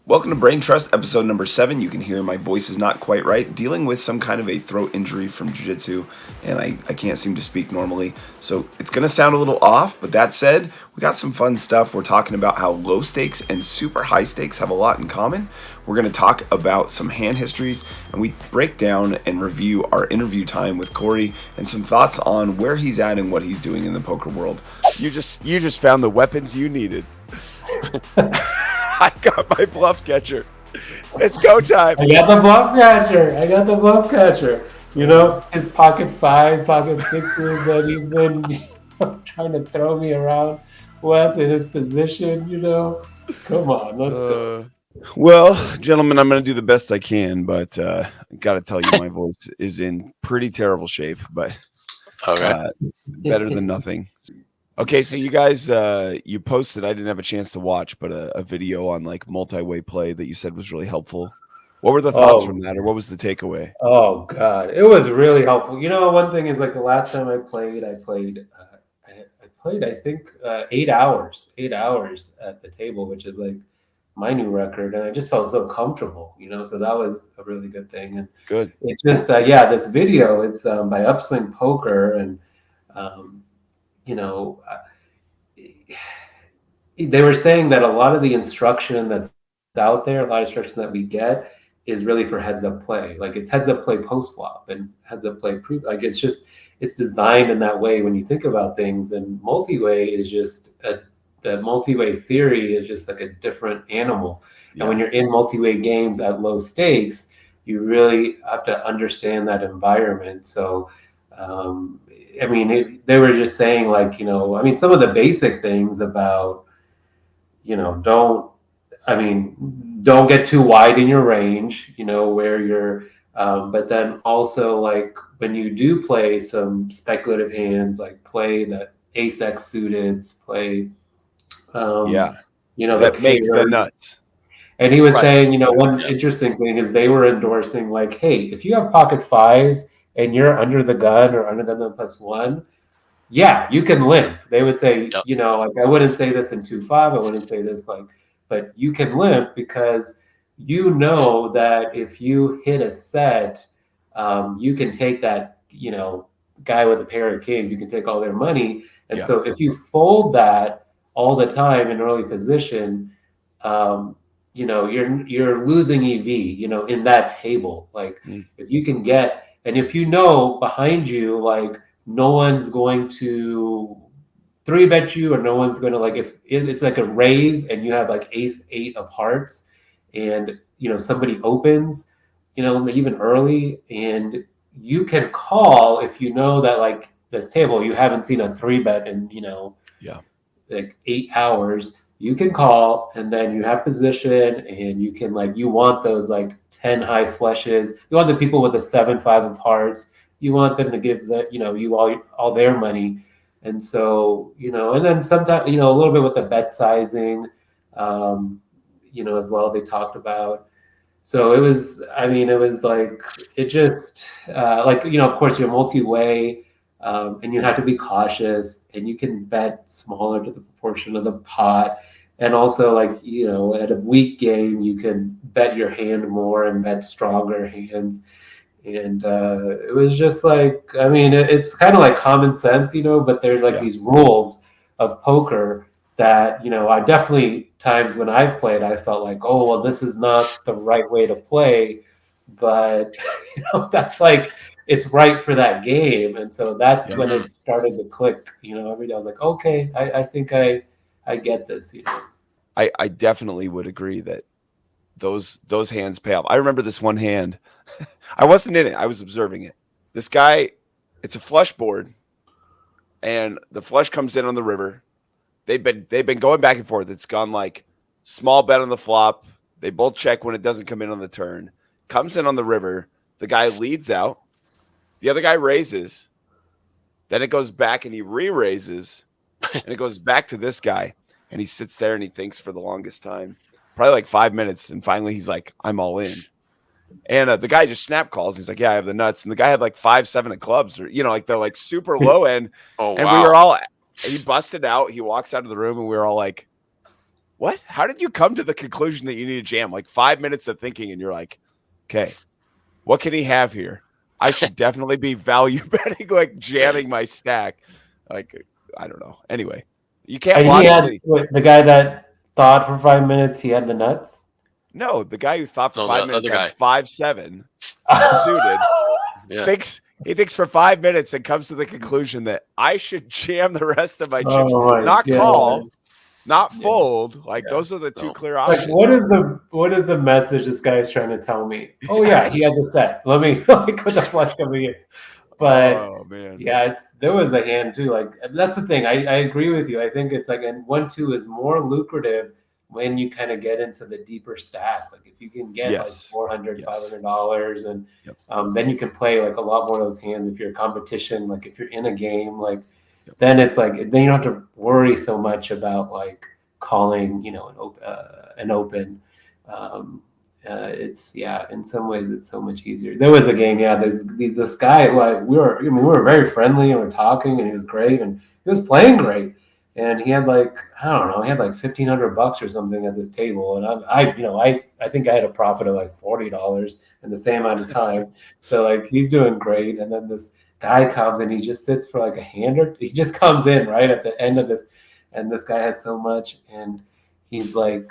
Welcome to Brain Trust, episode number 7. You can hear my voice is not quite right. Dealing with some kind of a throat injury from jiu-jitsu, and I can't seem to speak normally. So it's going to sound a little off, but that said, we got some fun stuff. We're talking about how low stakes and super high stakes have a lot in common. We're going to talk about some hand histories, and we break down and review our interview time with Corey and some thoughts on where he's at and what he's doing in the poker world. You just found the weapons you needed. I got my bluff catcher. It's go time. I got the bluff catcher. You know, his pocket fives, pocket sixes that he's been trying to throw me around with in his position, Come on, let's go. Well, gentlemen, I'm going to do the best I can, but I got to tell you, my voice is in pretty terrible shape, but better than nothing. Okay, so you guys, you posted, I didn't have a chance to watch, but a video on like multi-way play that you said was really helpful. What were the thoughts from that, or what was the takeaway? Oh, God, it was really helpful. One thing is like the last time I played, I think 8 hours at the table, which is like my new record, and I just felt so comfortable, so that was a really good thing. And good. It just, this video, it's by Upswing Poker, and they were saying that a lot of the instruction that's out there, a lot of instruction that we get is really for heads up play. Like it's heads up play post flop and heads up play pre. Like it's designed in that way when you think about things. And multi-way is just the multi-way theory is just like a different animal. Yeah. And when you're in multi-way games at low stakes, you really have to understand that environment. So, they were just saying like, some of the basic things about, don't get too wide in your range, where you're, but then also like when you do play some speculative hands, like play the ace X suited, play, that make the nuts. And he was saying, one interesting thing is they were endorsing like, hey, if you have pocket fives and you're under the gun or under the gun +1, yeah, you can limp. They would say, like I wouldn't say this in 2-5. I wouldn't say this like, but you can limp because that if you hit a set, you can take that, guy with a pair of kings, you can take all their money. And so if you fold that all the time in early position, you're losing EV, in that table. Like if you can get, and if behind you, like no one's going to 3-bet you, or no one's going to like, if it's like a raise and you have like ace 8 of hearts and, somebody opens, even early, and you can call if that like this table, you haven't seen a 3-bet in, like 8 hours. You can call, and then you have position, and you can like, you want those like 10 high flushes. You want the people with the 7-5 of hearts. You want them to give you all their money. And so, and then sometimes, a little bit with the bet sizing, as well, they talked about. So it was like, it just of course you're multi-way, and you have to be cautious, and you can bet smaller to the proportion of the pot. And also like, at a weak game, you can bet your hand more and bet stronger hands. And it was just like, it's kind of like common sense, but there's like these rules of poker that, I definitely times when I've played, I felt like, oh, well, this is not the right way to play. But, that's like, it's right for that game. And so that's when it started to click, every day I was like, okay, I think I get this, I definitely would agree that those hands pay off. I remember this one hand. I wasn't in it. I was observing it. This guy, it's a flush board, and the flush comes in on the river. They've been going back and forth. It's gone like small bet on the flop. They both check when it doesn't come in on the turn. Comes in on the river. The guy leads out. The other guy raises. Then it goes back and he re-raises, and it goes back to this guy, and he sits there and he thinks for the longest time, probably like 5 minutes, and finally he's like, I'm all in. And the guy just snap calls. He's like, yeah, I have the nuts. And the guy had like 5-7 of clubs, or, like the like super low end. Oh, and wow. we were all, he busted out. He walks out of the room, and we were all like, what? How did you come to the conclusion that you need a jam? Like 5 minutes of thinking, and you're like, okay, what can he have here? I should definitely be value betting, like jamming my stack. Like, I don't know. Anyway, you can't And he had logically. the guy that thought for 5 minutes. He had the nuts. No, the guy who thought for No, 5 the minutes other had guy. 5'7", suited. Yeah. He thinks for 5 minutes and comes to the conclusion that I should jam the rest of my chips, Oh my not God. call, not Yeah. fold. Like Yeah. those are the two No. clear Like, options. what is the message this guy's trying to tell me? Oh yeah, he has a set. Let me like with the flush coming in. But Oh man, yeah, there was a hand too. Like that's the thing. I agree with you. I think it's like, and 1-2 is more lucrative when you kind of get into the deeper stack. Like if you can get like Yes. $400, Yes. $500, and Yep. then you can play like a lot more of those hands if you're a competition. Like if you're in a game, like Yep. then it's like then you don't have to worry so much about like calling, an open. It's in some ways it's so much easier. There was a game, this guy, like we were very friendly and we're talking and he was great and he was playing great and he had like I don't know, he had like $1,500 or something at this table and I think I had a profit of like $40 in the same amount of time. So like he's doing great and then this guy comes and he just sits for like a hand or he just comes in right at the end of this and this guy has so much and he's like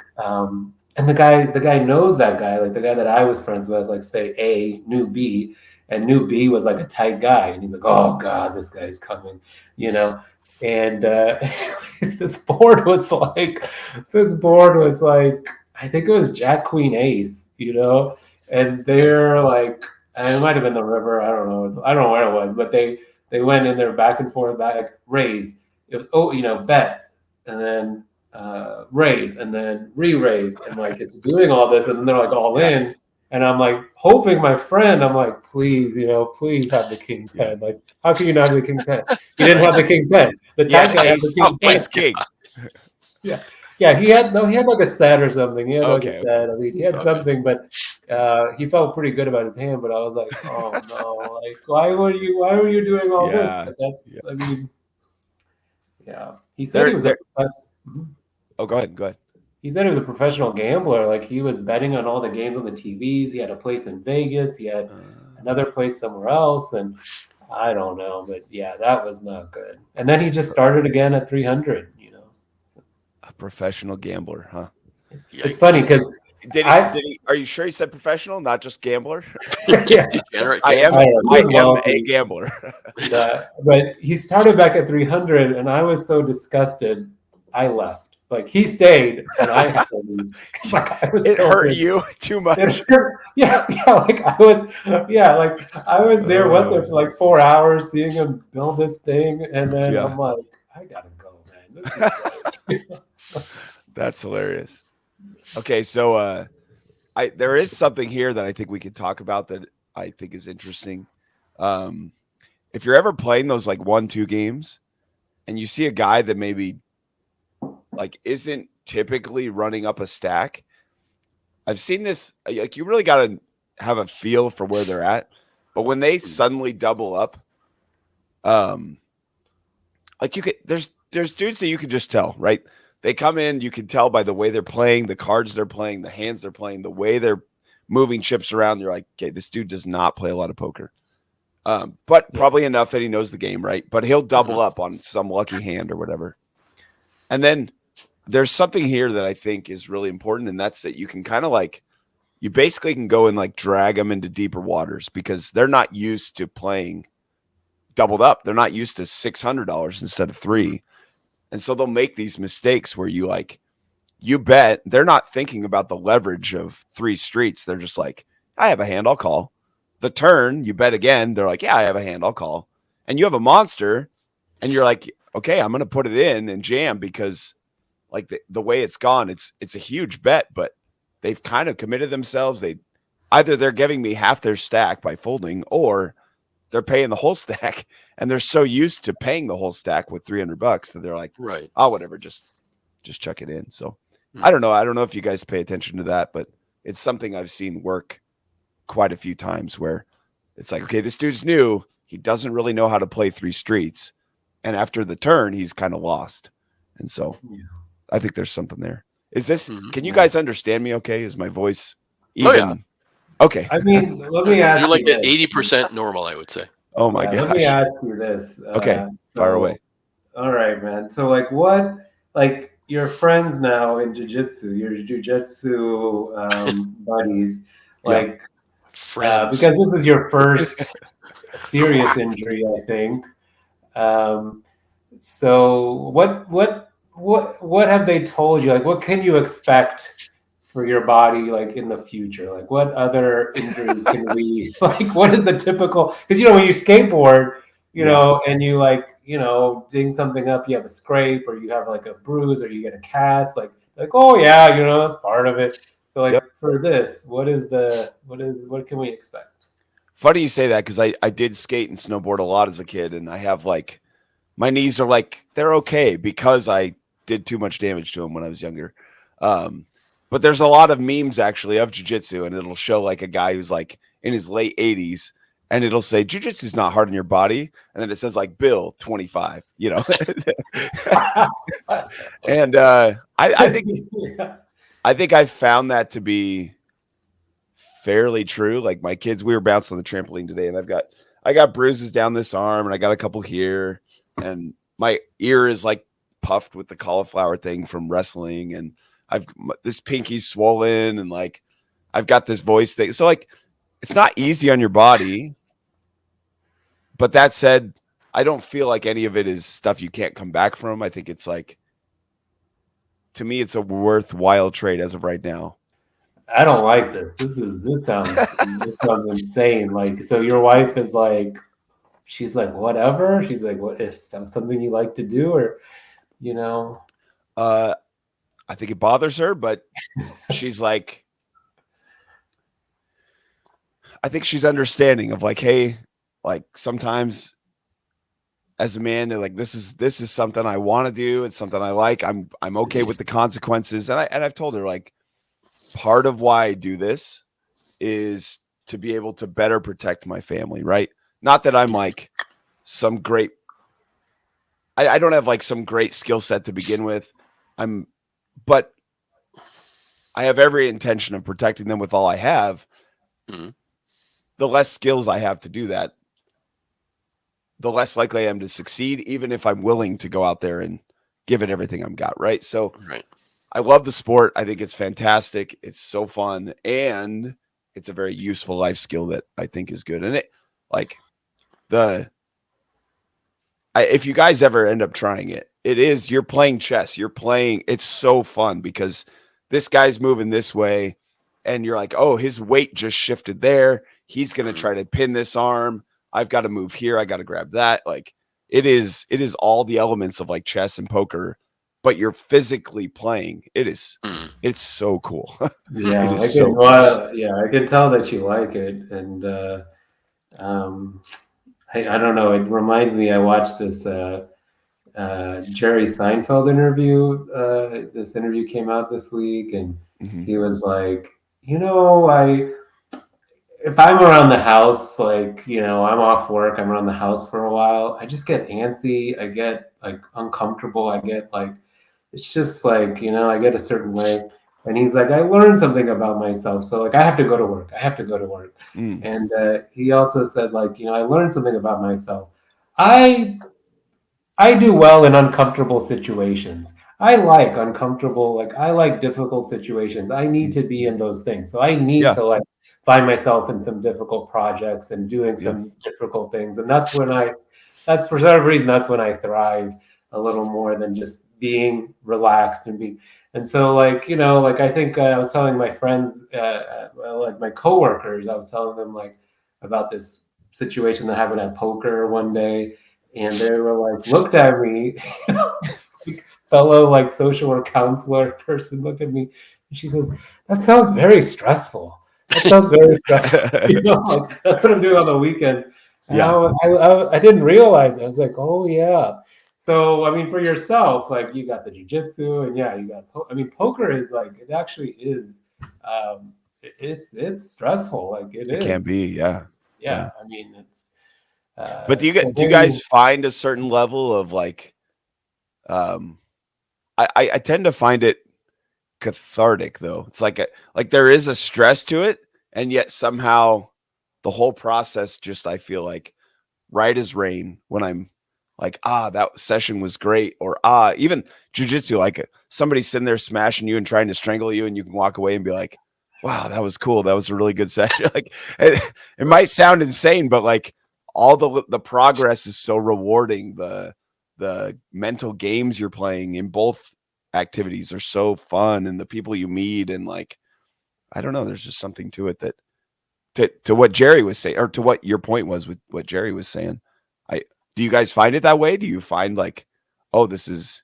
and the guy knows that guy, like the guy that I was friends with, like say A knew B, and knew B was like a tight guy, and he's like, oh God, this guy's coming, And this board was like, I think it was Jack Queen Ace, and they're like, and it might have been the river, I don't know where it was, but they went in there back and forth, like raise, it was, bet, and then raise and then re-raise and like it's doing all this and then they're like all in and I'm like hoping my friend I'm like please please have the king 10 like how can you not have the king 10 he didn't have the king 10 the tight guy had the king 10 king. he had like a set or something he had like a Okay. set I mean he had something but he felt pretty good about his hand but I was like oh no like why were you doing all this but that's I mean he said he was Oh, go ahead. He said he was a professional gambler. Like he was betting on all the games on the TVs. He had a place in Vegas. He had another place somewhere else. And I don't know, but yeah, that was not good. And then he just started again at 300, A professional gambler, huh? Yikes. It's funny because Did he? Are you sure he said professional, not just gambler? Yeah. I am a gambler. But he started back at 300 and I was so disgusted. I left. Like he stayed, and I had to leave. Like it hurt you too much. Like I was there with him for like 4 hours, seeing him build this thing, and then I'm like, I gotta go, man. This is That's hilarious. Okay, so there is something here that I think we could talk about that I think is interesting. If you're ever playing those like 1-2 games, and you see a guy that maybe like isn't typically running up a stack. I've seen this, like you really got to have a feel for where they're at, but when they suddenly double up, like you could, there's dudes that you can just tell, right? They come in, you can tell by the way they're playing, the cards they're playing, the hands they're playing, the way they're moving chips around. You're like, okay, this dude does not play a lot of poker, but probably enough that he knows the game, right? But he'll double up on some lucky hand or whatever. And then there's something here that I think is really important, and that's that you can kind of like, you basically can go and like drag them into deeper waters because they're not used to playing doubled up. They're not used to $600 instead of $3. And so they'll make these mistakes where you bet. They're not thinking about the leverage of 3 streets. They're just like, I have a hand, I'll call. The turn, you bet again. They're like, yeah, I have a hand, I'll call. And you have a monster, and you're like, okay, I'm going to put it in and jam because like the way it's gone, it's a huge bet, but they've kind of committed themselves. They're giving me half their stack by folding, or they're paying the whole stack, and they're so used to paying the whole stack with $300 that they're like, right, oh, whatever, just chuck it in. So I don't know if you guys pay attention to that, but it's something I've seen work quite a few times where it's like, okay, this dude's new. He doesn't really know how to play 3 streets. And after the turn, he's kind of lost. And so I think there's something there. Is this? Mhm. Can you guys understand me? Okay, is my voice Oh, yeah. even? Okay. I mean, let me ask You're you like at this. 80% normal, I would say. Oh my Let me gosh. ask you this. Okay, fire away. All right, man. So, like, like, your friends now in jiu-jitsu, your jiu-jitsu buddies, Yeah. like, Friends. because this is your first serious injury, I think. Um, so, what have they told you? Like, what can you expect for your body, like in the future? Like, what other injuries can we like? What is the typical? Because when you skateboard, and you ding something up, you have a scrape, or you have like a bruise, or you get a cast. Like, oh yeah, that's part of it. So like for this, what can we expect? Funny you say that, because I did skate and snowboard a lot as a kid, and I have like my knees are like they're okay because I did too much damage to them when I was younger. But there's a lot of memes actually of jiu-jitsu, and it'll show like a guy who's like in his late 80s, and it'll say jiu-jitsu is not hard on your body, and then it says like Bill 25, and I think I found that to be fairly true. Like my kids, we were bouncing on the trampoline today, and I got bruises down this arm, and I got a couple here, and my ear is like puffed with the cauliflower thing from wrestling, and this pinky's swollen, and like I've got this voice thing. So like it's not easy on your body. But that said, I don't feel like any of it is stuff you can't come back from. I think it's like, to me, it's a worthwhile trade as of right now. I don't like this. This sounds insane. Like, so your wife is like, she's like, whatever. She's like, what if something you like to do, or I think it bothers her, but she's like, I think she's understanding of like, hey, like sometimes as a man, like this is something I want to do. It's something I like. I'm okay with the consequences. And I've told her like part of why I do this is to be able to better protect my family, right? Not that I'm like some great I don't have like some great skill set to begin with. But I have every intention of protecting them with all I have. Mm-hmm. The less skills I have to do that, the less likely I am to succeed, even if I'm willing to go out there and give it everything I've got, right? So I love the sport. I think it's fantastic. It's so fun, and it's a very useful life skill that I think is good. And it, like, if you guys ever end up trying it, you're playing chess. It's so fun because this guy's moving this way, and you're like, oh, his weight just shifted there. He's going to try to pin this arm. I've got to move here. I got to grab that. Like it is all the elements of like chess and poker, but you're physically playing. It's so cool. Yeah, I can tell that you like it. And I don't know. It reminds me, I watched this Jerry Seinfeld interview. This interview came out this week, and he was like, if I'm around the house, like, I'm off work, I'm around the house for a while, I just get antsy. I get like uncomfortable. I get like, it's just like, I get a certain way. And he's like, I learned something about myself. So like, I have to go to work. And he also said like, I learned something about myself. I do well in uncomfortable situations. I like uncomfortable, like I like difficult situations. I need to be in those things. So I need to like find myself in some difficult projects and doing some difficult things. And that's for some reason, that's when I thrive a little more than just being relaxed and so like, like I think I was telling my friends, like my coworkers, I was telling them like about this situation that happened at poker one day. And they were like, looked at me, this like fellow like social work counselor person looked at me, and she says, "That sounds very stressful. That sounds very stressful." Like that's what I'm doing on the weekends. And I didn't realize it. I was like, oh yeah. So I mean, for yourself, like you got the jujitsu, and you got. Poker is like it actually is. It's stressful. Like it is. It can be, yeah. I mean, it's. But do you guys find a certain level of like, I tend to find it cathartic though. It's like there is a stress to it, and yet somehow the whole process just, I feel like, right as rain when I'm like, that session was great, or even jujitsu, like somebody sitting there smashing you and trying to strangle you, and you can walk away and be like, wow, that was cool. That was a really good session. Like it might sound insane, but like all the progress is so rewarding. The mental games you're playing in both activities are so fun, and the people you meet, and like, I don't know, there's just something to it that to what Jerry was saying, or to what your point was with what Jerry was saying. Do you guys find it that way? Do you find like, oh, this is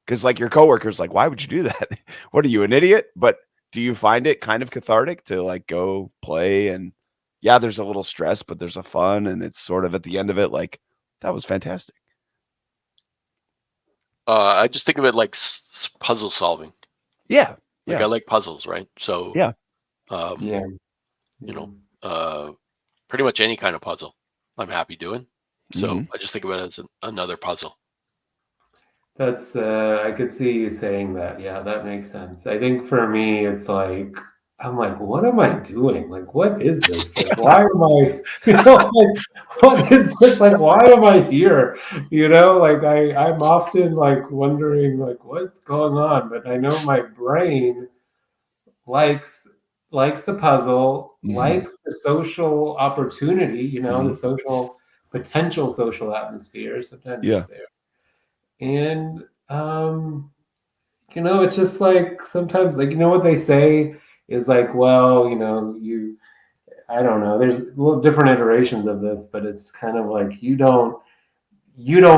because like your coworker's like, why would you do that? What are you, an idiot? But do you find it kind of cathartic to like go play, and yeah, there's a little stress, but there's a fun, and it's sort of at the end of it like, that was fantastic. I just think of it like puzzle solving. Yeah. Like I like puzzles, right? So yeah. You know, pretty much any kind of puzzle I'm happy doing. So I just think of it as another puzzle. That's I could see you saying that. Yeah, that makes sense. I think for me, it's like I'm like, what am I doing? Like, what is this? Like, why am I? Like, what is this? Like, why am I here? Like I'm often like wondering like what's going on. But I know my brain likes the puzzle, likes the social opportunity. The social potential social atmosphere. Sometimes it's there. And it's just like sometimes like what they say is like, well, I don't know, there's little different iterations of this, but it's kind of like you don't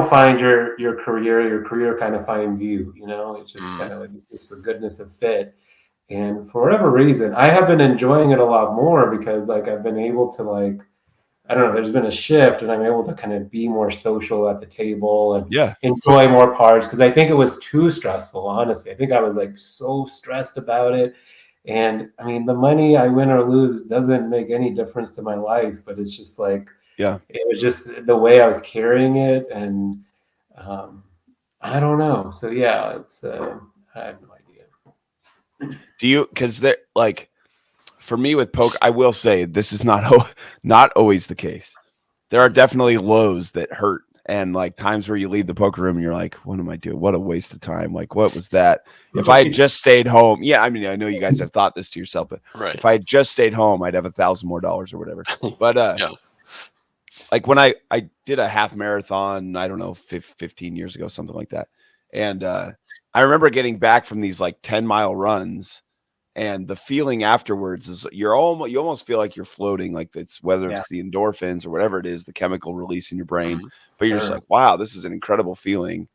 find your career kind of finds you. It's just kind of like it's just the goodness of fit. And for whatever reason, I have been enjoying it a lot more because like I've been able to like, I don't know, there's been a shift and I'm able to kind of be more social at the table and enjoy more parts, because I think it was too stressful, honestly. I think I was like so stressed about it. And I mean, the money I win or lose doesn't make any difference to my life, but it's just like, it was just the way I was carrying it. And I don't know. So yeah, it's, I have no idea. Do you, because they're like, for me with poker, I will say this is not always the case. There are definitely lows that hurt, and like times where you leave the poker room and you're like, what am I doing? What a waste of time. Like, what was that? If I had just stayed home. Yeah, I mean, I know you guys have thought this to yourself, but if I had just stayed home, I'd have $1,000 more or whatever. But like when I did a half marathon, I don't know, 15 years ago, something like that. And I remember getting back from these like 10-mile runs, and the feeling afterwards is you almost feel like you're floating, like it's whether it's the endorphins or whatever it is, the chemical release in your brain, but you're just like, wow, this is an incredible feeling.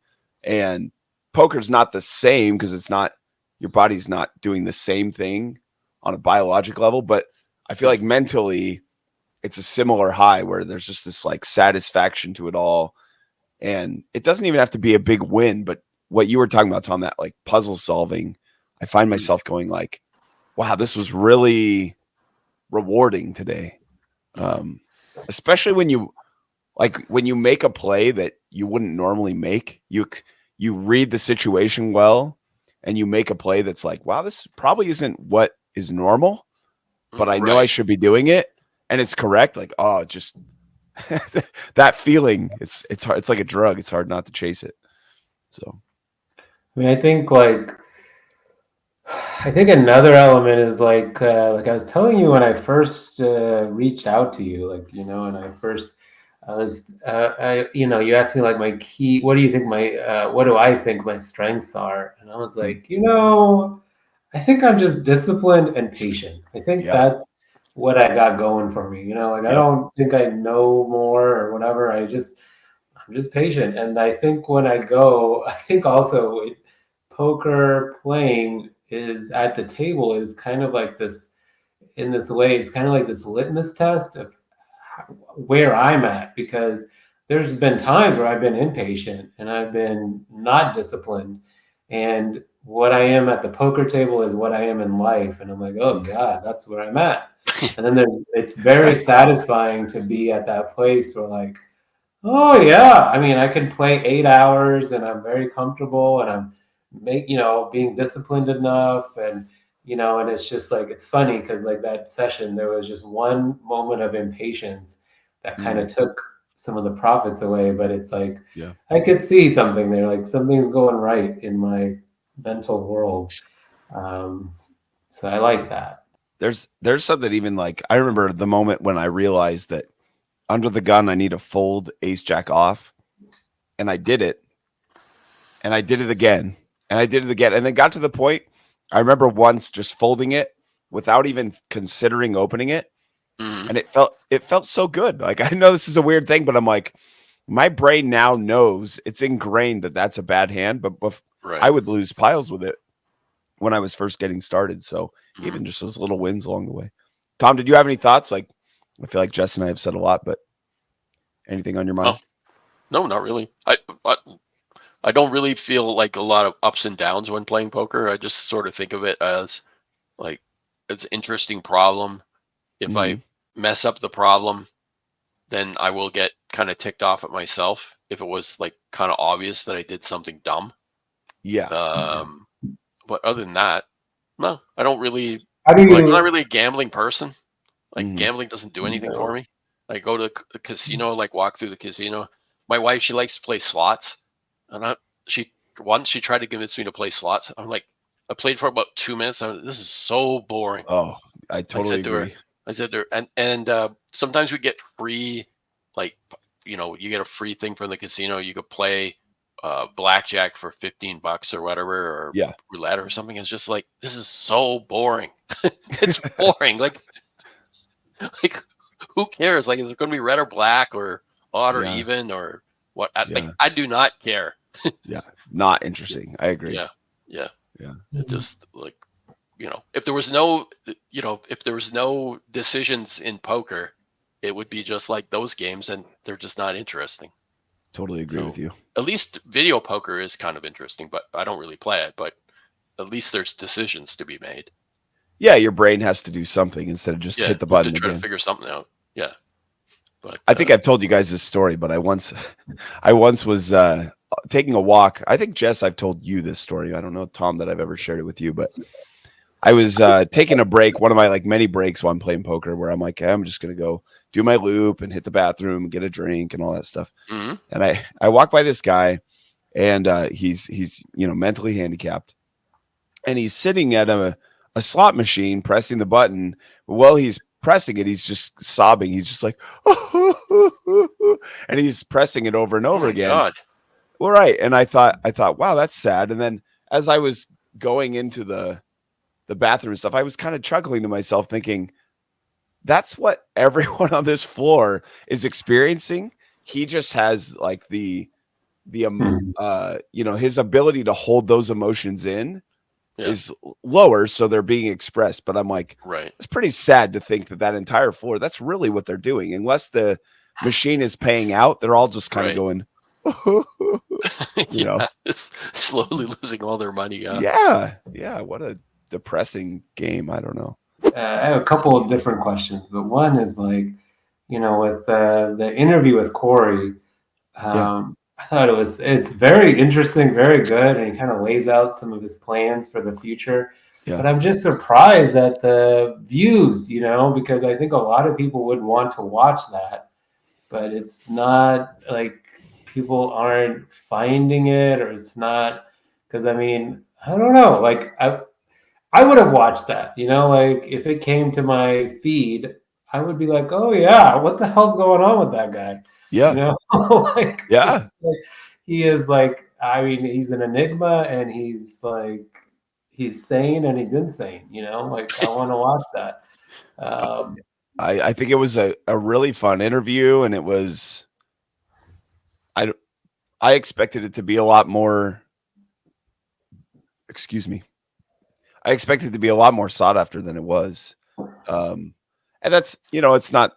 And poker's not the same because it's not, your body's not doing the same thing on a biologic level, but I feel like mentally it's a similar high where there's just this like satisfaction to it all. And it doesn't even have to be a big win, but what you were talking about, Tom, that like puzzle solving, I find myself going like, wow, this was really rewarding today. Especially when you make a play that you wouldn't normally make, you read the situation well and you make a play that's like, wow, this probably isn't what is normal, but I know I should be doing it. And it's correct. Like, oh, just that feeling, it's hard. It's like a drug. It's hard not to chase it. So, I mean, I think another element is like I was telling you when I first reached out to you, like, and I was, you asked me like my key, what do you think what do I think my strengths are? And I was like, I think I'm just disciplined and patient. I think that's what I got going for me. Like I don't think I know more or whatever. I'm just patient. And I think when I think also poker playing is at the table is kind of like this, in this way, it's kind of like this litmus test of where I'm at, because there's been times where I've been impatient and I've been not disciplined, and what I am at the poker table is what I am in life, and I'm like, oh God, that's where I'm at. And then it's very satisfying to be at that place where like, oh yeah, I mean, I can play 8 hours and I'm very comfortable and I'm being disciplined enough, and and it's just like, it's funny because like that session, there was just one moment of impatience that kind of took some of the profits away. But it's like, Yeah, I could see something there, like something's going right in my mental world. So I like that. there's something, even like I remember the moment when I realized that under the gun I need to fold ace jack off, and I did it, and I did it again, and I did it again, and then got to the point. I remember once just folding it without even considering opening it, and it felt so good. Like, I know this is a weird thing, but I'm like, my brain now knows, it's ingrained that that's a bad hand, but Right. I would lose piles with it when I was first getting started. So even just those little wins along the way. Tom, did you have any thoughts? Like, I feel like Jess and I have said a lot, but anything on your mind? No, not really. I don't really feel like a lot of ups and downs when playing poker. I just sort of think of it as like, it's an interesting problem. If I mess up the problem, then I will get kind of ticked off at myself if it was like kind of obvious that I did something dumb. Yeah. But other than that, no, I don't really. How do I'm you? not really a gambling person. Like, gambling doesn't do anything for me. I go to the casino, like walk through the casino. My wife, she likes to play slots, and she tried to convince me to play slots. I'm like, I played for about 2 minutes. This is so boring. Oh, I totally agree. I said to her, and sometimes we get free, like, you get a free thing from the casino. You could play blackjack for $15 or whatever, or roulette or something. It's just like, this is so boring. It's boring. Like who cares? Like, is it going to be red or black or odd or even or what? Like, I do not care. Not interesting. I agree. Yeah. It just, like, if there was no decisions in poker, it would be just like those games, and they're just not interesting. Totally agree with you. At least video poker is kind of interesting, but I don't really play it. But at least there's decisions to be made. Yeah, your brain has to do something instead of just hit the button to try again. to figure something out. Yeah. But I think I've told you guys this story, but I once was taking a walk. I think, Jess, I've told you this story. I don't know, Tom, that I've ever shared it with you, but I was taking a break, one of my like many breaks while I'm playing poker, where I'm like, hey, I'm just gonna go do my loop and hit the bathroom and get a drink and all that stuff. And I walk by this guy, and he's mentally handicapped, and he's sitting at a slot machine pressing the button. While he's pressing it, he's just sobbing. He's just like, and he's pressing it over and over again. God. Well, right. And I thought, wow, that's sad. And then as I was going into the bathroom stuff, I was kind of chuckling to myself, thinking, that's what everyone on this floor is experiencing. He just has like the his ability to hold those emotions in is lower, so they're being expressed. But I'm like, it's pretty sad to think that entire floor, that's really what they're doing. Unless the machine is paying out, they're all just kind of going, it's slowly losing all their money. Yeah. What a depressing game. I don't know. I have a couple of different questions, but one is like, with the interview with Corey, I thought it's very interesting, very good, and he kind of lays out some of his plans for the future. But I'm just surprised at the views, because I think a lot of people would want to watch that, but it's not like people aren't finding it, or it's not, because I mean, I don't know, like I would have watched that, like if it came to my feed, I would be like, oh yeah, what the hell's going on with that guy? Like, he is like, I mean, he's an enigma, and he's like, he's sane and he's insane, like I want to watch that. I think it was a really fun interview, and it was, I expected it to be a lot more, I expected it to be a lot more sought after than it was. And that's, it's not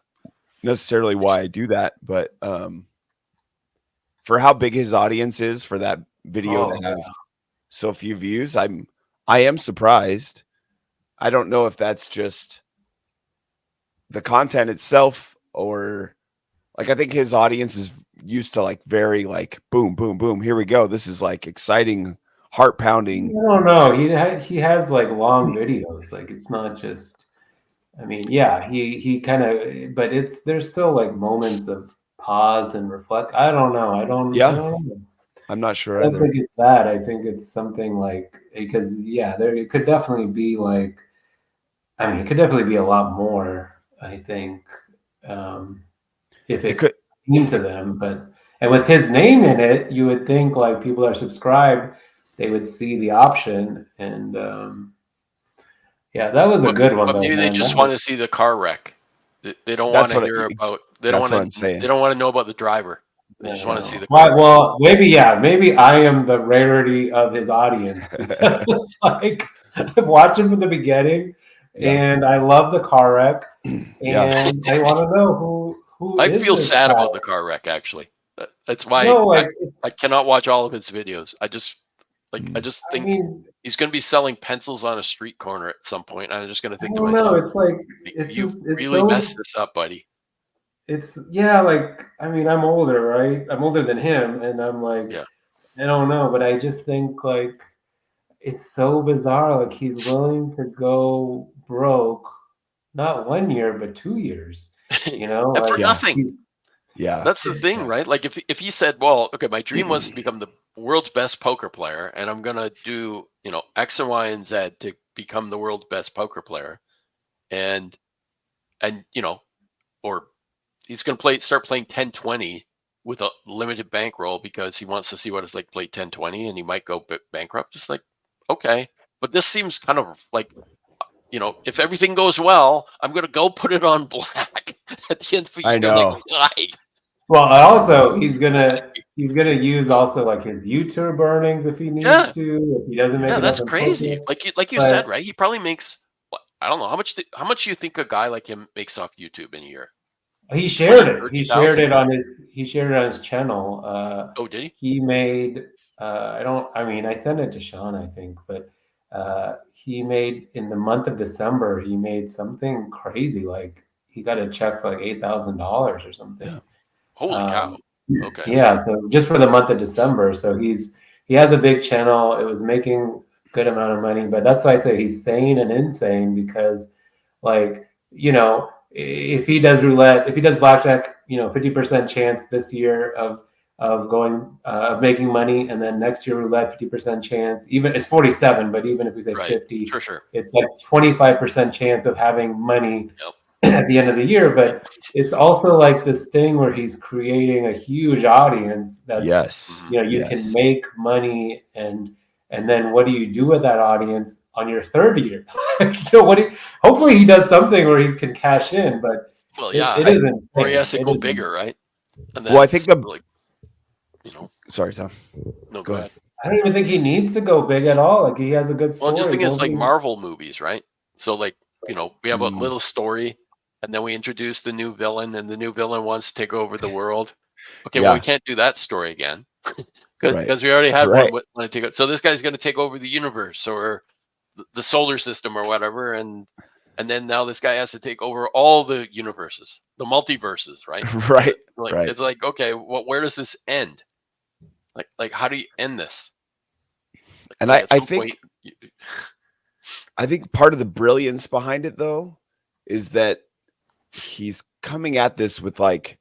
necessarily why I do that, but for how big his audience is for that video to have so few views, I am surprised. I don't know if that's just the content itself, or like, I think his audience is used to like very like boom, boom, boom, here we go. This is like exciting heart pounding. I don't know. He has like long videos. Like it's not just. I mean, yeah, he kind of, but there's still like moments of pause and reflect. I don't know. I don't know. I'm not sure I don't either. think it's that. I think it's something like because it could definitely be like. I mean, it could definitely be a lot more. I think if it came to them, and with his name in it, you would think like people are subscribed, they would see the option, and yeah, that was a good one But though, maybe they man. just want to see the car wreck. They don't want to hear about. They don't want to. They don't want to know about the driver. They just want to see the car. Well, maybe I am the rarity of his audience because like I've watched him from the beginning, and I love the car wreck, and I want to know who. I feel sad about the car wreck. Actually, that's why I cannot watch all of his videos. I just think he's going to be selling pencils on a street corner at some point. And I'm just going to think to myself, it's like you really messed this up, buddy. It's like I mean I'm older, right? I'm older than him, and I'm like I don't know, but I just think like it's so bizarre. Like he's willing to go broke, not 1 year but 2 years. You know, and for nothing. Yeah, that's the thing, right? Like if he said, well, okay, my dream was to become the world's best poker player, and I'm gonna do X and Y and Z to become the world's best poker player, and or he's gonna start playing 10-20 with a limited bankroll because he wants to see what it's like to play 10-20, and he might go bankrupt. Just like, okay, but this seems kind of like, if everything goes well, I'm gonna go put it on black at the end of the year. I know. Like, well, also he's gonna use also like his YouTube earnings if he needs to. If he doesn't make it, that's crazy. Like you said, right? He probably makes. I don't know how much. How much do you think a guy like him makes off YouTube in a year? He shared it. He shared it on his channel. Oh, did he? He made. I sent it to Sean, I think, but he made in the month of December. He made something crazy. Like he got a check for like $8,000 or something. Yeah. Holy cow! Okay. Yeah. So just for the month of December. So he has a big channel. It was making good amount of money, but that's why I say he's sane and insane because, like, if he does roulette, if he does blackjack, 50% chance this year of making money, and then next year roulette 50% chance. Even it's 47, but even if we say 50, sure. it's like 25% chance of having money at the end of the year. But it's also like this thing where he's creating a huge audience. That's you can make money and then what do you do with that audience on your third year? Hopefully he does something where he can cash in, but it is insane. Or he has to go bigger, right? And I think sorry, Tom. No, go ahead. I don't even think he needs to go big at all. Like he has a good story. Well, I'm just thinking it's like Marvel movies, right? So like, we have a little story, and then we introduce the new villain, and the new villain wants to take over the world. Okay, well, we can't do that story again. Because we already had one to take it. So this guy's going to take over the universe or the solar system or whatever, and then now this guy has to take over all the universes, the multiverses, right? Right. It's like, okay, well, where does this end? Like how do you end this? And I think part of the brilliance behind it though is that he's coming at this with like.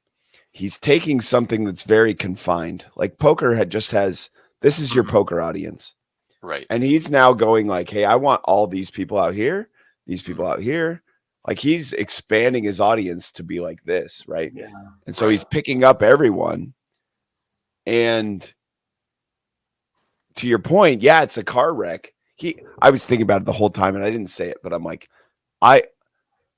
He's taking something that's very confined. Like poker this is your poker audience. Right. And he's now going like, hey, I want all these people out here, these people out here. Like he's expanding his audience to be like this, right? Yeah. And so he's picking up everyone. And to your point, it's a car wreck. I was thinking about it the whole time and I didn't say it, but I'm like,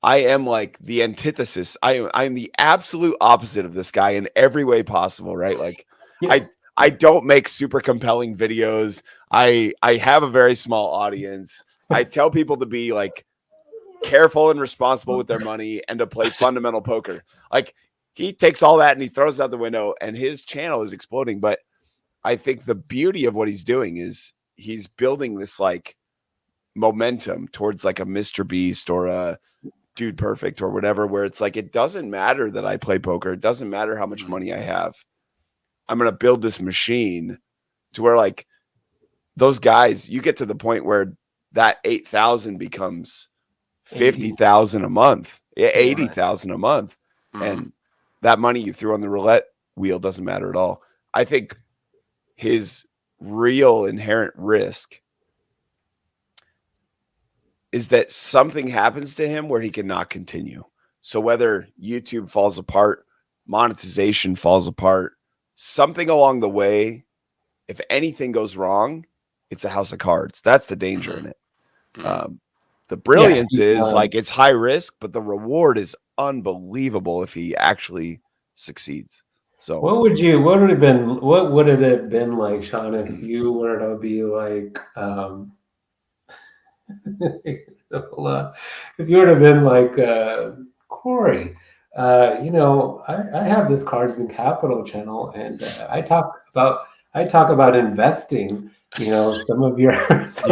I am like the antithesis. I'm the absolute opposite of this guy in every way possible, right? Like I don't make super compelling videos. I have a very small audience. I tell people to be like careful and responsible with their money and to play fundamental poker. Like he takes all that and he throws it out the window and his channel is exploding. But I think the beauty of what he's doing is he's building this like momentum towards like a Mr. Beast or a Dude Perfect or whatever, where it's like, it doesn't matter that I play poker. It doesn't matter how much money I have. I'm going to build this machine to where like those guys, you get to the point where that 8,000 becomes 50,000 a month, 80,000 a month. And that money you threw on the roulette wheel doesn't matter at all. I think his real inherent risk is that something happens to him where he cannot continue. So whether YouTube falls apart, monetization falls apart, something along the way, if anything goes wrong, it's a house of cards. That's the danger in it. The brilliance is like it's high risk, but the reward is unbelievable if he actually succeeds. So what would it have been like, Sean, if you were to be like if you would have been like Corey, I have this Cards and Capital channel, and I talk about investing, some of your assets,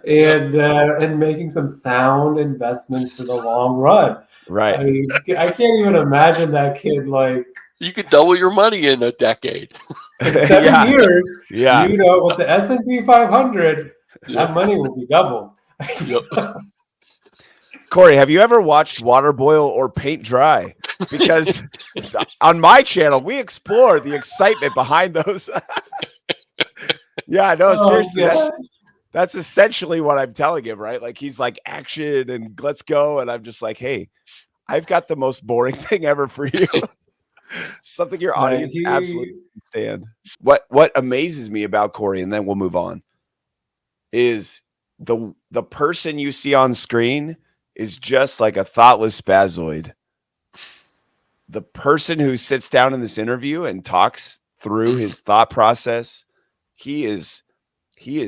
and making some sound investments for the long run. Right. I mean, I can't even imagine that kid like. You could double your money in a decade. In 7 years, with the S&P 500, that money will be doubled. Corey, have you ever watched Water Boil or Paint Dry? Because on my channel, we explore the excitement behind those. Seriously, that's essentially what I'm telling him, right? Like he's like action and let's go, and I'm just like, hey, I've got the most boring thing ever for you. Something your audience absolutely understand. What amazes me about Corey, and then we'll move on, is the person you see on screen is just like a thoughtless spazoid. The person who sits down in this interview and talks through his thought process, he is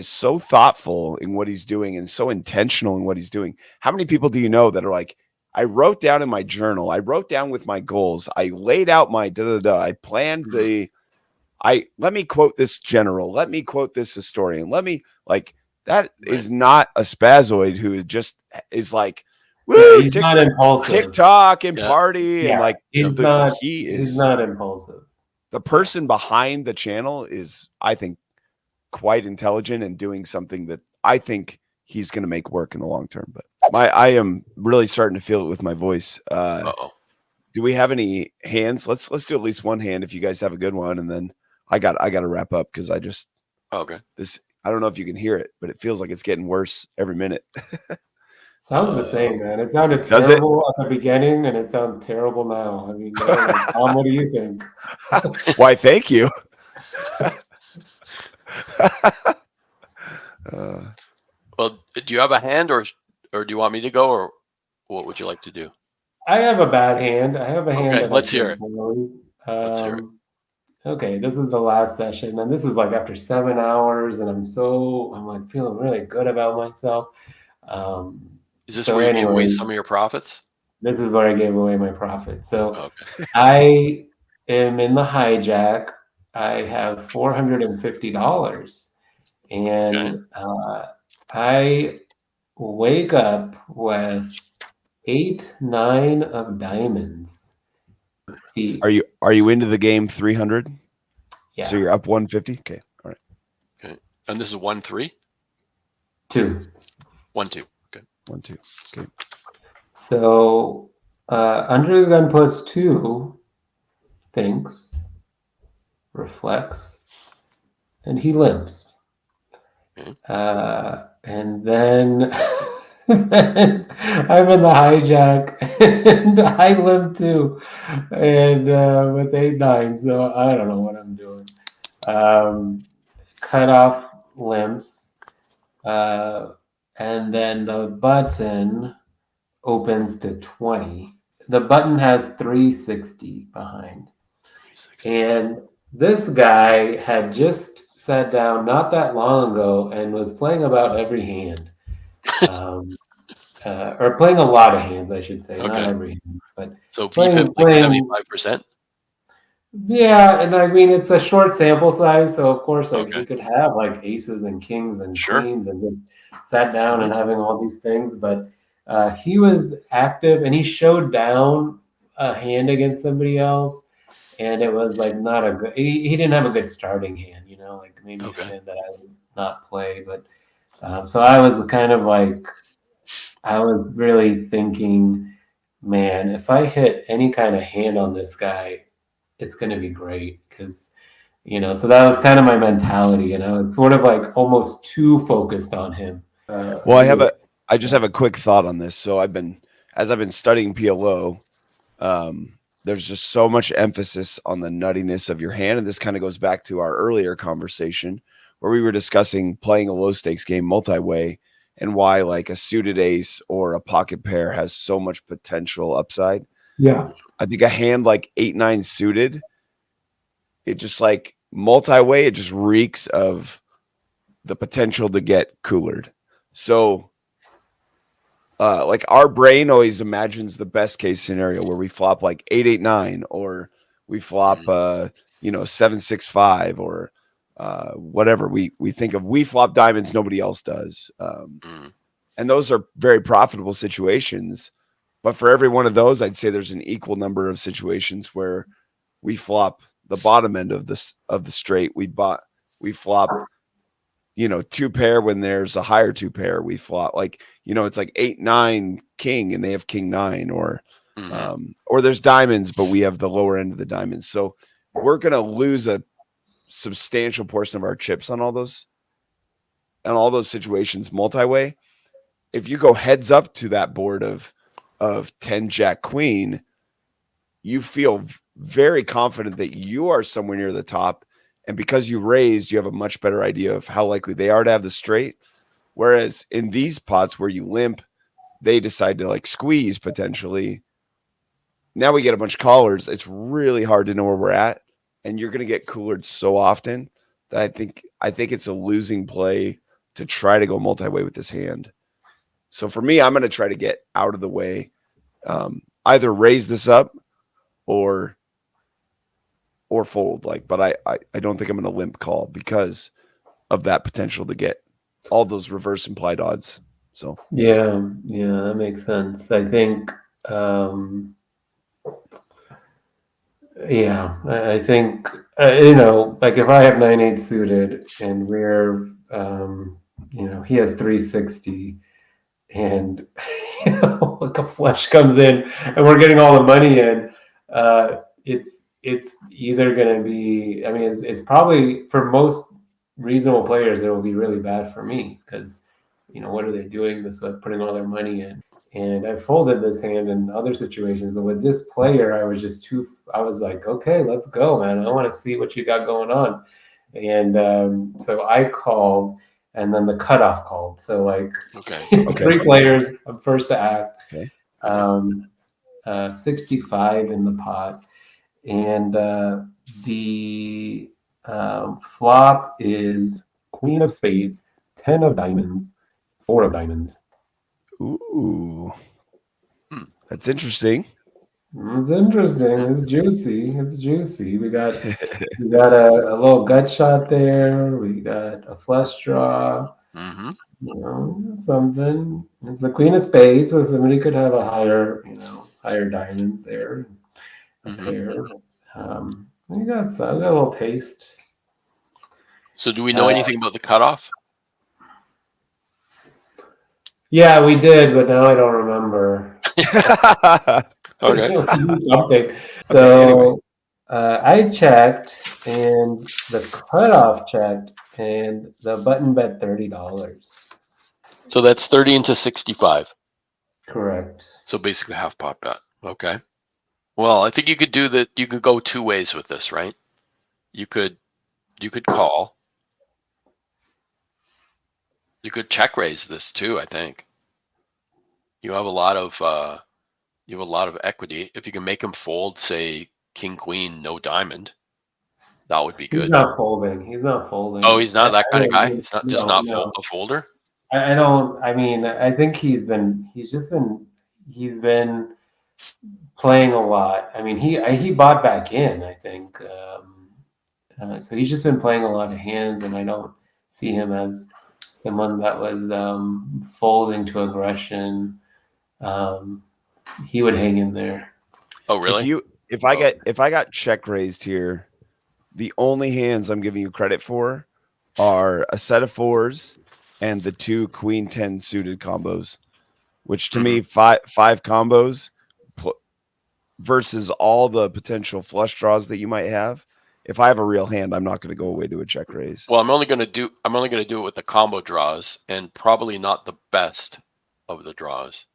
so thoughtful in what he's doing and so intentional in what he's doing. How many people do you know that are like, I wrote down in my journal, I wrote down with my goals, I laid out my I planned let me quote this general, let me quote this historian, that is not a spazoid who is like, woo, he's not impulsive. TikTok and party and he's not impulsive. The person behind the channel is, I think, quite intelligent and doing something that I think he's going to make work in the long term. But I am really starting to feel it with my voice. Do we have any hands? Let's do at least one hand if you guys have a good one, and then I got to wrap up because I just I don't know if you can hear it, but it feels like it's getting worse every minute. Sounds the same, man. It sounded terrible at the beginning, and it sounds terrible now. I mean, Tom, what do you think? Why, thank you. Well, do you have a hand, or do you want me to go, or what would you like to do? I have a bad hand. I have a hand. Okay, let's hear it. Let's hear it. Okay, this is the last session, and this is like after 7 hours, and I'm like feeling really good about myself. Is this where you gave away some of your profits? This is where I gave away my profits. So I am in the hijack. I have $450, and I wake up with 8, 9 of diamonds. Are you into the game 300? Yeah. So you're up 150. Okay. All right. Okay. And this is 1-3. 2. 1-2. Okay. 1-2. Okay. So under the gun puts 2, thinks, reflects, and he limps. And then I'm in the hijack, and I limp too, and with 8-9, so I don't know what I'm doing. Cut off limps, and then the button opens to 20. The button has 360 behind. 360. And this guy had just sat down not that long ago and was playing about every hand. Or playing a lot of hands, I should say, not every hand. But so beat him like 75%? Yeah, and I mean, it's a short sample size, so of course, he could have like aces and kings and queens and just sat down and having all these things, but he was active, and he showed down a hand against somebody else, and it was like not a good. He didn't have a good starting hand, like maybe a Okay. hand that I would not play. But so I was kind of like, I was really thinking, man, if I hit any kind of hand on this guy, it's going to be great because. So that was kind of my mentality, and I was sort of like almost too focused on him. Well, I just have a quick thought on this. So as I've been studying PLO, there's just so much emphasis on the nuttiness of your hand. And this kind of goes back to our earlier conversation where we were discussing playing a low stakes game multi-way and why like a suited ace or a pocket pair has so much potential upside. Yeah. I think a hand like 8-9 suited, it just like multi-way, it just reeks of the potential to get coolered. So like our brain always imagines the best case scenario where we flop like 8-8-9 or we flop 7-6-5 or whatever we think of. We flop diamonds, nobody else does. And those are very profitable situations. But for every one of those, I'd say there's an equal number of situations where we flop the bottom end of the straight. We flop, two pair when there's a higher two pair. We flop like, it's like 8-9 king and they have king 9 or there's diamonds, but we have the lower end of the diamonds. So we're going to lose a substantial portion of our chips on all those situations multi-way. If you go heads up to that board of 10 jack queen, you feel very confident that you are somewhere near the top. And because you raised, you have a much better idea of how likely they are to have the straight. Whereas in these pots where you limp, they decide to like squeeze potentially. Now we get a bunch of callers. It's really hard to know where we're at. And you're going to get coolered so often that I think it's a losing play to try to go multi-way with this hand. So for me, I'm going to try to get out of the way, either raise this up or fold. But I don't think I'm going to limp call because of that potential to get all those reverse implied odds. So yeah, that makes sense. I think, I think like if I have 9-8 suited and we're he has 360 and like a flush comes in and we're getting all the money in, it's either going to be, I mean, it's probably for most reasonable players it will be really bad for me because what are they doing this with, putting all their money in. And I folded this hand in other situations, but with this player I was like, okay, let's go, man, I want to see what you got going on. And so I called, and then the cutoff called. So like, three players, I'm first to act. Okay. 65 in the pot, and the flop is queen of spades, 10 of diamonds, 4 of diamonds. Ooh, that's interesting. It's interesting. It's juicy. We got a little gut shot there. We got a flush draw. Something. It's the queen of spades, so somebody could have a higher diamonds there, a pair. We got a little taste. So do we know anything about the cutoff? Yeah, we did, but now I don't remember. Okay. Something. So anyway. I checked, and the cutoff checked, and the button bet $30. So that's 30 into 65. Correct. So basically half pot bet. Okay. Well, I think you could do that. You could go two ways with this, right? You could call. You could check raise this too, I think. You have a lot of equity. If you can make him fold, say king queen, no diamond, that would be good. He's not folding. Oh, he's not that kind of guy. He's not a folder. I don't. I mean, I think he's been playing a lot. I mean, he bought back in, I think. So he's just been playing a lot of hands, and I don't see him as someone that was folding to aggression. He would hang in there. Oh, really? if I got check raised here, the only hands I'm giving you credit for are a set of 4s and the 2 queen 10 suited combos, which to me, five combos versus all the potential flush draws that you might have. If I have a real hand, I'm not going to go away to a check raise. Well, I'm only going to do it with the combo draws and probably not the best of the draws.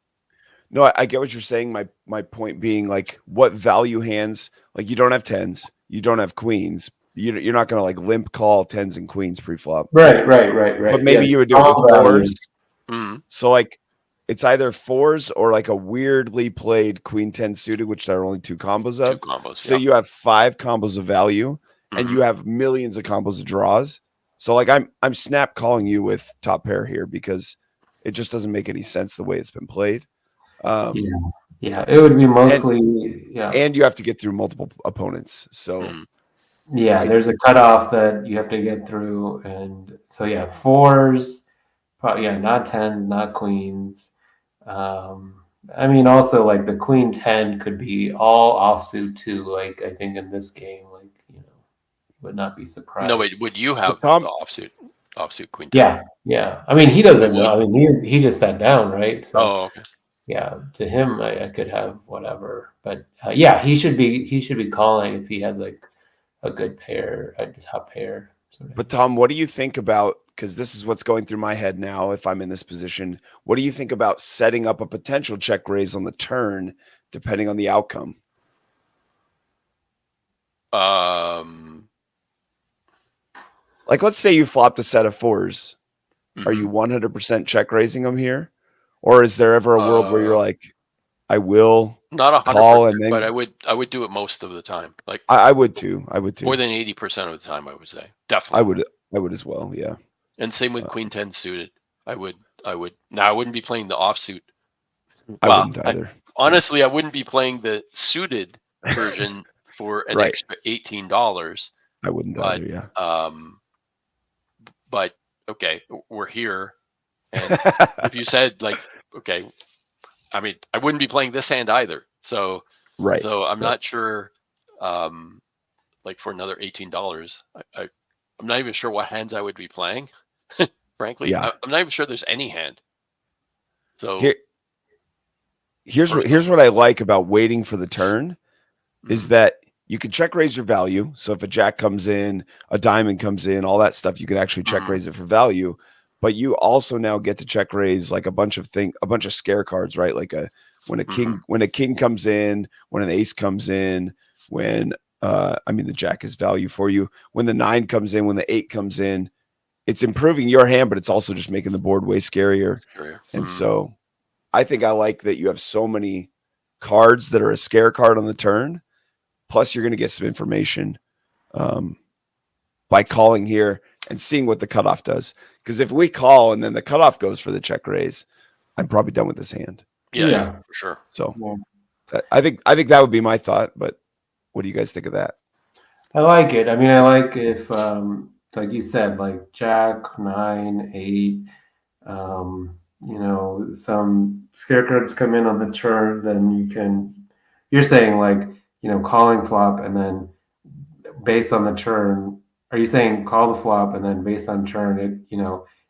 No, I get what you're saying. My point being, like, what value hands, like, you don't have 10s, you don't have queens. You're not going to like limp call 10s and queens pre-flop. Right. But maybe you would do it with 4s. So like it's either 4s or like a weirdly played queen 10 suited, which there are only 2 combos of. 2 combos. So you have 5 combos of value and you have millions of combos of draws. So like I'm snap calling you with top pair here because it just doesn't make any sense the way it's been played. Yeah, it would be mostly and you have to get through multiple opponents. So there's a cutoff that you have to get through, and so 4s, probably not 10s, not queens. I mean, also like the queen 10 could be all offsuit too. Like I think in this game, like would not be surprised. No, wait, would you have the offsuit queen 10? Yeah. I mean, he doesn't know. I mean, he just sat down, right? So, okay. Yeah, to him, I could have whatever, but he should be calling if he has like a good pair, a top pair. But Tom, what do you think about? Because this is what's going through my head now. If I'm in this position, what do you think about setting up a potential check raise on the turn, depending on the outcome? Like, let's say you flopped a set of 4s. Are you 100% check raising them here? Or is there ever a world where you're like, I will not 100%, call and then, but I would do it most of the time. Like I would too. More than 80% of the time, I would say. Definitely. I would as well. Yeah. And same with queen 10 suited. I would. Now I wouldn't be playing the offsuit. I wouldn't either. Honestly, I wouldn't be playing the suited version for an extra $18. I wouldn't either. Yeah. But okay, we're here. And if you said like, okay, I mean, I wouldn't be playing this hand either. So, So I'm not sure, like for another $18, I'm not even sure what hands I would be playing. Frankly, I'm not even sure there's any hand. So here's what I like about waiting for the turn is that you can check raise your value. So if a jack comes in, a diamond comes in, all that stuff, you can actually check raise it for value. But you also now get to check raise like a bunch of scare cards, right? Like when a king comes in, when an ace comes in, when the jack is value for you. When the 9 comes in, when the 8 comes in, it's improving your hand, but it's also just making the board way scarier. And so I think I like that you have so many cards that are a scare card on the turn. Plus, you're going to get some information by calling here and seeing what the cutoff does. Because if we call and then the cutoff goes for the check raise, I'm probably done with this hand. Yeah, for sure. So I think that would be my thought. But what do you guys think of that? I like it. I mean, I like if, like you said, like Jack, 9, 8, some scare cards come in on the turn, then you're saying like, calling flop and then based on the turn, are you saying call the flop and then based on turn,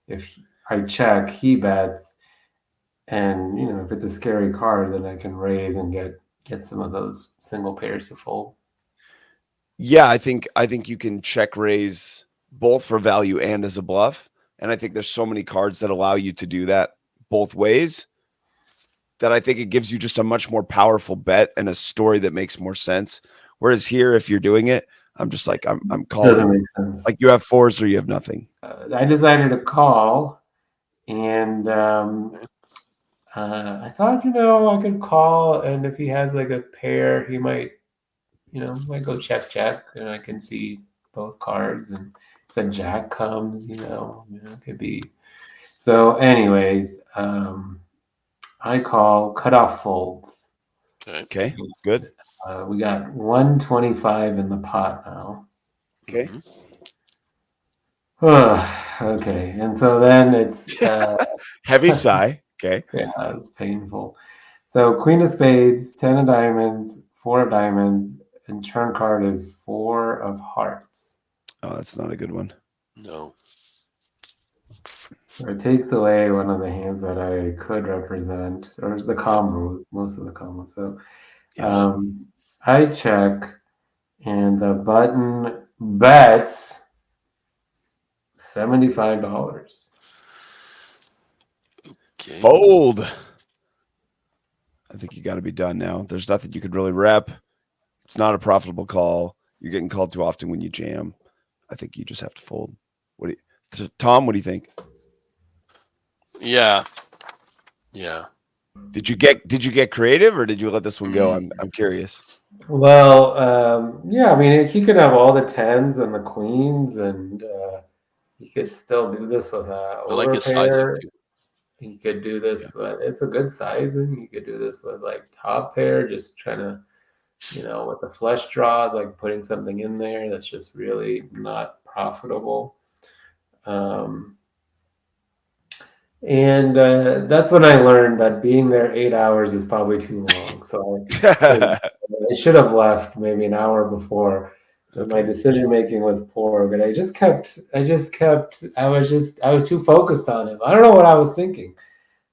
if I check, he bets, and if it's a scary card, then I can raise and get some of those single pairs to fold. Yeah, I think you can check raise both for value and as a bluff, and I think there's so many cards that allow you to do that both ways that I think it gives you just a much more powerful bet and a story that makes more sense. Whereas here, if you're doing it, I'm just like, I'm calling. Doesn't make sense. Like you have 4s or you have nothing. I decided to call, and I thought, I could call, and if he has like a pair, he might go check, and I can see both cards, and if the jack comes, it could be. So anyways, I call cutoff folds. Okay, good. We got 125 in the pot now. Okay. Okay, and so then it's heavy sigh. Okay. Yeah, it's painful. So Queen of Spades, 10 of Diamonds, 4 of diamonds, and turn card is 4 of hearts. Oh, that's not a good one. No. So it takes away one of the hands that I could represent, or the combos, most of the combos. So I check, and the button bets $75. Okay. Fold. I think you got to be done now. There's nothing you could really rep. It's not a profitable call. You're getting called too often when you jam. I think you just have to fold. Tom, what do you think? Yeah. Did you get creative, or did you let this one go? I'm curious. Well, yeah, I mean, he could have all the 10s and the queens, and he could still do this with a I like his sizing overpair. too. He could do this. It's a good sizing. He could do this with like top pair, just trying to, with the flush draws, like putting something in there that's just really not profitable. And that's when I learned that being there 8 hours is probably too long. So I should have left maybe an hour before. But my decision making was poor, but I was too focused on him. I don't know what I was thinking,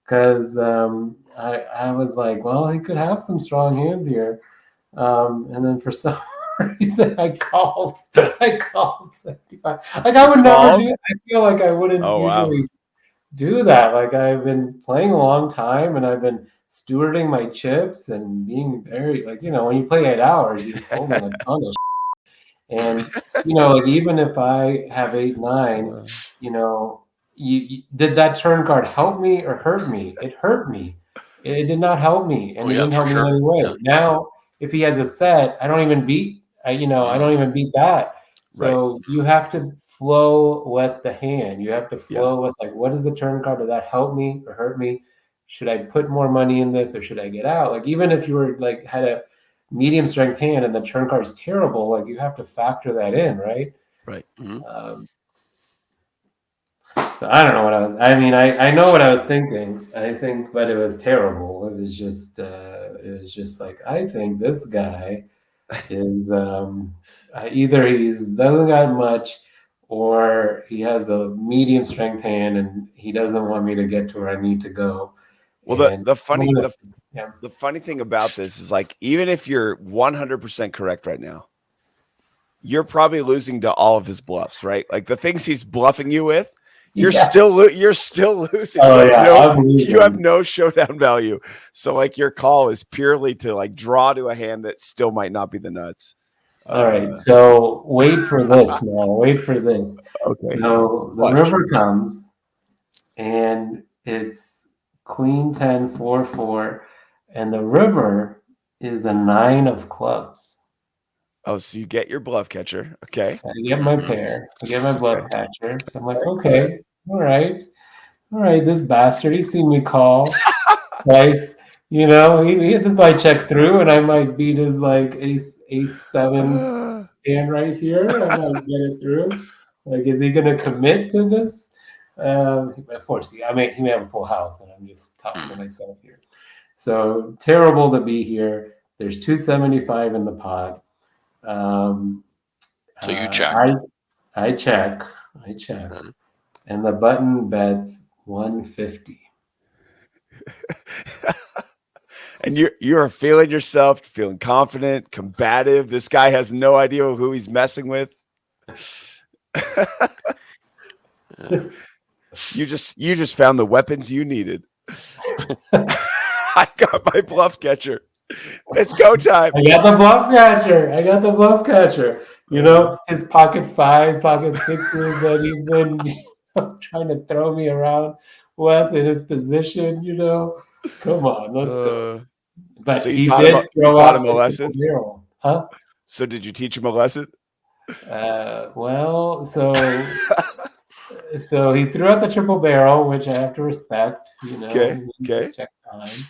because I was like, well, he could have some strong hands here. And then for some reason I called 75. Like I would never do it. I feel like I wouldn't usually do that. Like I've been playing a long time, and I've been stewarding my chips and being very, like, when you play 8 hours, you're folding a ton of shit. And like even if I have 8-9, you did that turn card help me or hurt me? It hurt me. It did not help me, and it didn't help me in any way. Yeah. Now, if he has a set, I don't even beat. I don't even beat that. So you have to flow with the hand. You have to flow with, like, what is the turn card? Did that help me or hurt me? Should I put more money in this, or should I get out? Like, even if you were like had a medium strength hand and the turn card is terrible, like you have to factor that in, right? Right. So I don't know what I know what I was thinking. I think, but it was terrible. It was just like, I think this guy is either doesn't got much, or he has a medium strength hand and he doesn't want me to get to where I need to go. Well, the funny thing about this is, like, even if you're 100% correct right now, you're probably losing to all of his bluffs, right? Like the things he's bluffing you with, you're still losing. Oh, you have no showdown value. So like your call is purely to like draw to a hand that still might not be the nuts. All right, so wait for this now. Wait for this. Okay. So the river comes, and it's Queen 10 4-4, and the river is a 9 of clubs. Oh, so you get your bluff catcher. Okay. So I get my pair. I get my bluff catcher. So I'm like, okay, all right. This bastard, he's seen me call twice. He hit this might check through, and I might beat his like ace 7 hand right here. I might get it through. Like, is he gonna commit to this? Of course, he may have a full house, and I'm just talking to myself here. So terrible to be here. There's 275 in the pot. So you check. I check, and the button bets 150. And you're feeling yourself, feeling confident, combative. This guy has no idea who he's messing with. You just found the weapons you needed. I got my bluff catcher. It's go time. I got the bluff catcher. His pocket 5s, pocket 6s that he's been trying to throw me around with in his position. Come on, let's go. But so he did taught him a lesson. Huh? So did you teach him a lesson? Well, so he threw out the triple barrel, which I have to respect. Okay. Check time.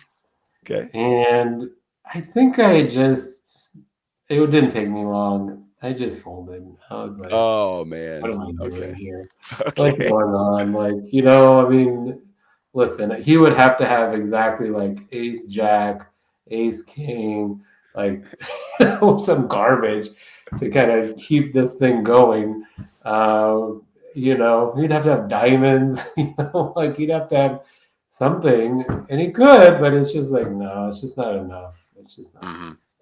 Okay. And I think it didn't take me long. I just folded. I was like, oh man, what am I doing here? Okay. What's going on? Like, listen, he would have to have exactly like ace jack, ace king, like some garbage to kind of keep this thing going. You know, he'd have to have diamonds, you know, like he'd have to have something, and he could, but it's just like, no, it's just not enough. It's just not enough. So,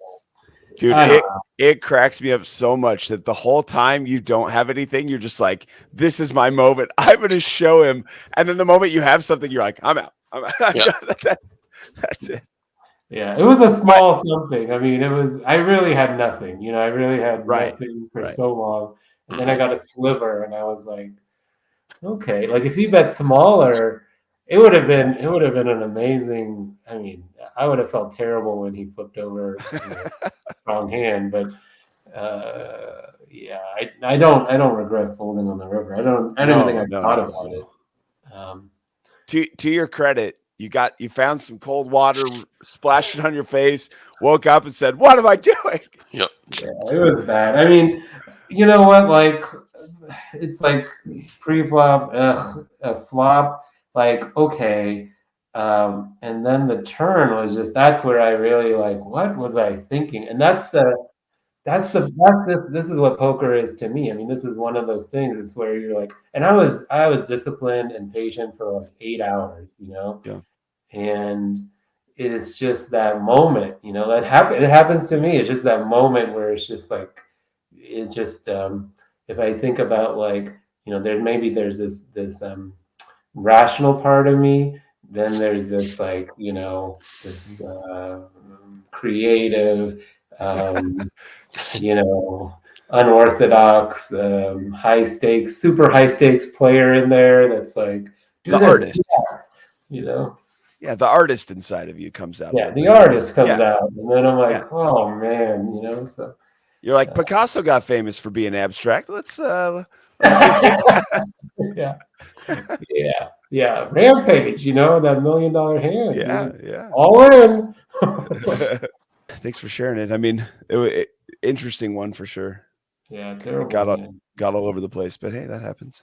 Dude, I don't know. it cracks me up so much that the whole time you don't have anything, you're just like, this is my moment. I'm going to show him. And then the moment you have something, you're like, I'm out. I'm out. Yeah. That's it. Yeah, it was a small something. I mean, I really had nothing, you know, I really had Right, nothing for right. so long. And then I got a sliver and I was like, okay, like if he bet smaller, it would have been an amazing. I mean, I would have felt terrible when he flipped over, you know, strong hand, but yeah, I don't regret folding on the river. I don't even think I thought about it. To your credit, you found some cold water, splashed it on your face, woke up and said, "What am I doing?" Yep. Yeah, it was bad. I mean, you know what? Like, it's like pre-flop, a flop. Like, okay, and then the turn was that's where I really like. What was I thinking? And that's this is what poker is to me. I mean, this is one of those things. It's where you're like, and I was disciplined and patient for like 8 hours, you know, Yeah. and it's just that moment, you know, it happens to me. It's just that moment where it's just like, it's just if I think about like, you know, there's this rational part of me, then there's this like, you know, this creative, you know, unorthodox, super high stakes player in there that's like, do The this, artist. do that, you know. Yeah, the artist inside of you comes out. Yeah, the artist comes Yeah. out, and then I'm like, Yeah. oh man, you know. So You're like, Picasso got famous for being abstract. Let's see. yeah, yeah. Rampage, you know, that $1 million hand. Yeah, He's yeah. all in. Thanks for sharing it. I mean, interesting one for sure. Yeah, It terrible. got all over the place, but hey, that happens.